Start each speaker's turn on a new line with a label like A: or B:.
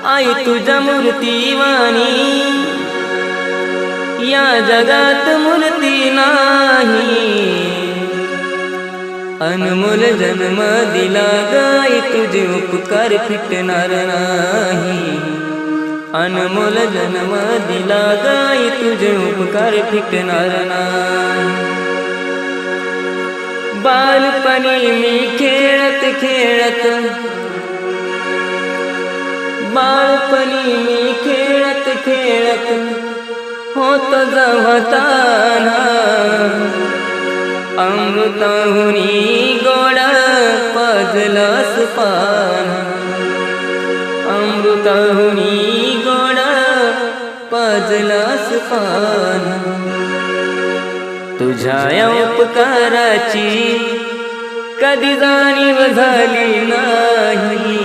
A: आई तुझ्या मूर्तीवाणी या जगात मूर्ती नाही। अनमोल जन्म दिला गाई तुझे उपकार फिटणार नाही। अनमोल जन्म दिला गाई तुझे उपकार फिटणार नाही। बालपणी मी खेळत खेळत बालपणी मी खेळत खेळत होत जवताना अमृताहुनी गोड पाजलास पान। अमृताहुनी गोड पाजलास पान। तुझ्या उपकाराची कधी जाणीव झाली नाही।